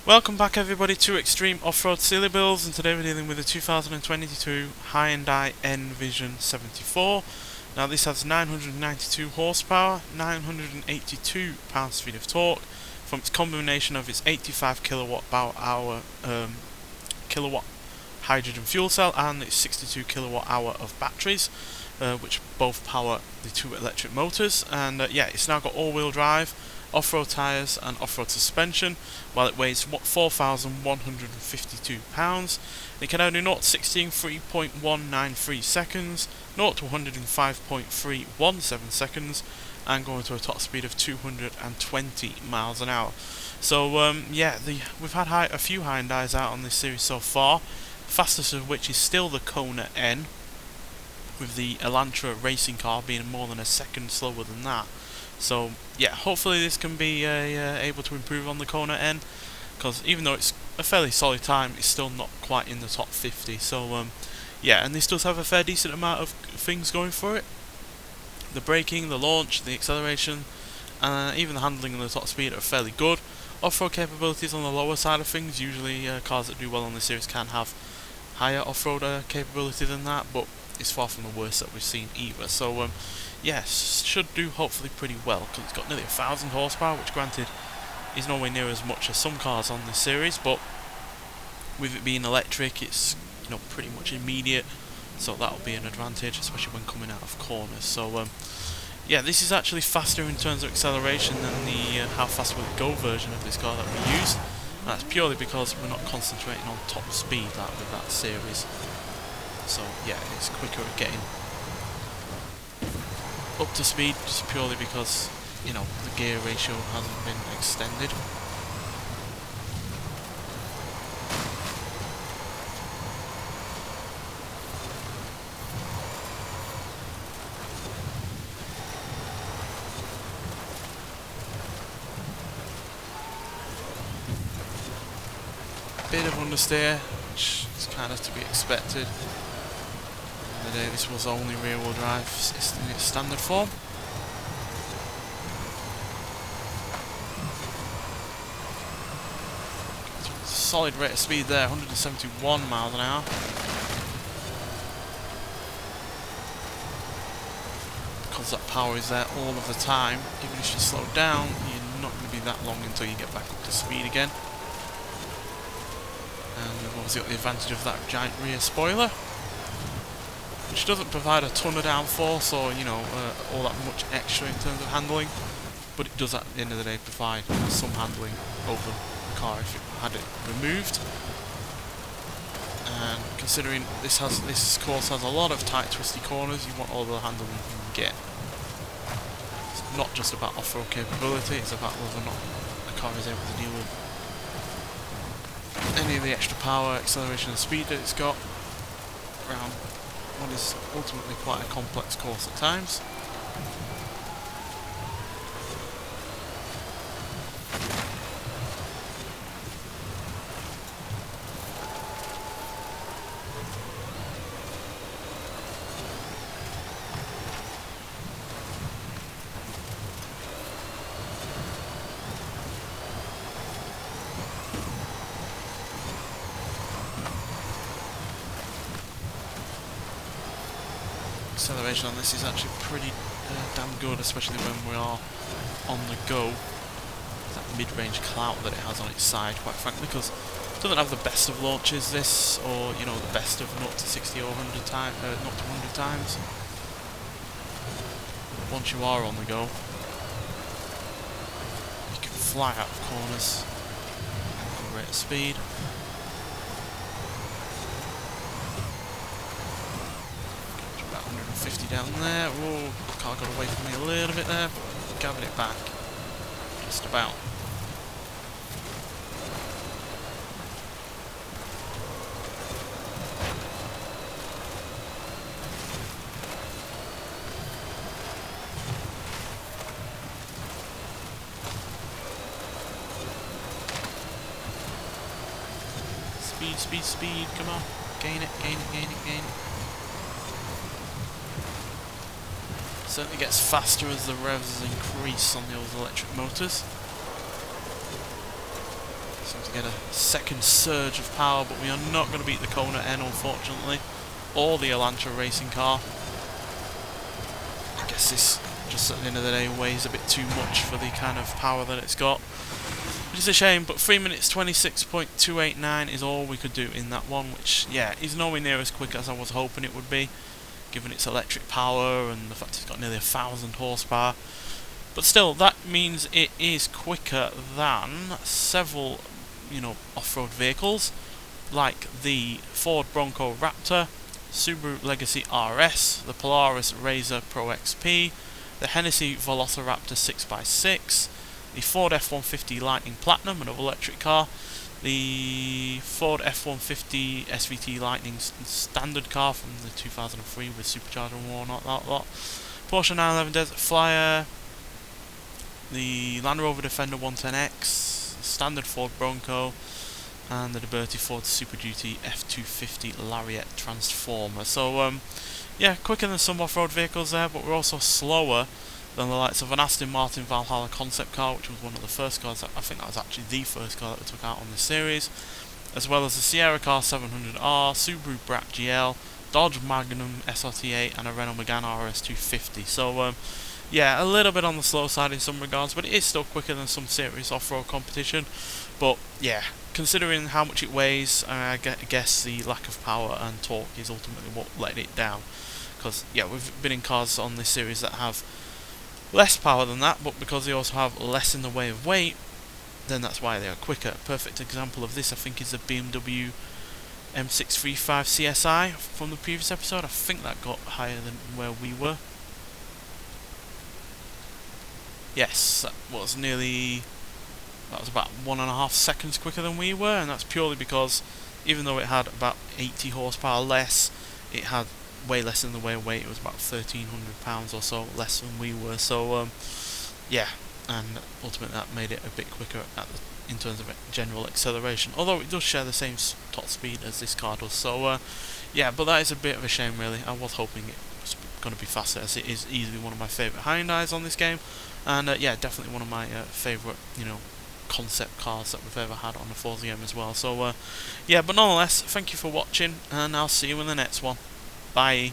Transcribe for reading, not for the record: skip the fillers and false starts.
Welcome back everybody to Extreme Off-Road Silly Builds, and today we're dealing with the 2022 Hyundai N Vision 74. Now this has 992 horsepower, 982 pounds-feet of torque from its combination of its 85 kilowatt hydrogen fuel cell and its 62 kilowatt hour of batteries, which both power the two electric motors. And yeah, it's now got all-wheel drive, off-road tyres and off-road suspension, while it weighs 4,152 pounds. It can only 0 to 60 in 3.193 seconds, 0 to 105.317 seconds, and going to a top speed of 220 miles an hour. So yeah, we've had a few Hyundais out on this series so far, the fastest of which is still the Kona N, with the Elantra racing car being more than a second slower than that. So yeah, hopefully this can be able to improve on the Kona N, because even though it's a fairly solid time, it's still not quite in the top 50. So yeah, and this does have a fair decent amount of things going for it. The braking, the launch, the acceleration, even the handling and the top speed are fairly good. Off-road capabilities on the lower side of things. Usually cars that do well on this series can have higher off-road capability than that, but it's far from the worst that we've seen either. So yes, should do hopefully pretty well, because it's got nearly 1,000 horsepower, which granted is nowhere near as much as some cars on this series, but with it being electric, it's pretty much immediate, so that'll be an advantage, especially when coming out of corners. So yeah, this is actually faster in terms of acceleration than the how fast will it go version of this car that we used. And that's purely because we're not concentrating on top speed like with that series. So yeah, it's quicker at getting up to speed, just purely because the gear ratio hasn't been extended. Bit of understeer, which is kind of to be expected. The day this was only rear-wheel drive in its standard form. Solid rate of speed there, 171 miles an hour. Because that power is there all of the time, even if you slow down, you're not going to be that long until you get back up to speed again. And we've obviously got the advantage of that giant rear spoiler, which doesn't provide a ton of downforce or all that much extra in terms of handling, but it does at the end of the day provide some handling over the car if it had it removed. And considering this course has a lot of tight twisty corners, you want all the handling you can get. It's not just about off-road capability, it's about whether or not the car is able to deal with any of the extra power, acceleration and speed that it's got around what is ultimately quite a complex course at times. Acceleration on this is actually pretty damn good, especially when we are on the go. That mid-range clout that it has on its side, quite frankly, because it doesn't have the best of launches, this, or the best of 0 to 60 or 100 times, 0 to 100 times. But once you are on the go, you can fly out of corners at a rate of speed. About 150 down there. Whoa, car got away from me a little bit there, but gathered it back just about. Speed, speed, speed, come on. Gain it, gain it, gain it, gain it. Certainly gets faster as the revs increase on the old electric motors. So to get a second surge of power, but we are not going to beat the Kona N, unfortunately, or the Elantra racing car. I guess this, just at the end of the day, weighs a bit too much for the kind of power that it's got. Which is a shame, but 3 minutes 26.289 is all we could do in that one, which, yeah, is nowhere near as quick as I was hoping it would be, given its electric power and the fact it's got nearly 1,000 horsepower. But still, that means it is quicker than several, off-road vehicles, like the Ford Bronco Raptor, Subaru Legacy RS, the Polaris RZR Pro XP, the Hennessy Velociraptor 6x6, the Ford F-150 Lightning Platinum, another electric car, the Ford F-150 SVT Lightning standard car from the 2003 with supercharger and whatnot, that lot, Porsche 911 Desert Flyer, the Land Rover Defender 110X, the standard Ford Bronco, and the Liberty Ford Super Duty F250 Lariat Transformer. So, yeah, quicker than some off-road vehicles there, but we're also slower than the likes of an Aston Martin Valhalla concept car, which was one of the first cars, I think that was actually the first car that we took out on this series, as well as the Sierra Car 700R, Subaru Brat GL, Dodge Magnum SRT8, and a Renault Megane RS250. So, yeah, a little bit on the slow side in some regards, but it is still quicker than some serious off-road competition. But, yeah, considering how much it weighs, I guess the lack of power and torque is ultimately what let it down. Because, yeah, we've been in cars on this series that have less power than that, but because they also have less in the way of weight, then that's why they are quicker. Perfect example of this, I think, is the BMW M635 CSI from the previous episode. I think that got higher than where we were. Yes, that was about 1.5 seconds quicker than we were, and that's purely because even though it had about 80 horsepower less, it had way less in the way of weight. It was about 1,300 pounds or so less than we were. So, yeah, and ultimately that made it a bit quicker in terms of general acceleration. Although it does share the same top speed as this car does. So, yeah, but that is a bit of a shame, really. I was hoping it was going to be faster, as it is easily one of my favourite Hyundais on this game. And, yeah, definitely one of my favourite, concept cars that we've ever had on the Forza game as well. So, yeah, but nonetheless, thank you for watching, and I'll see you in the next one. Bye.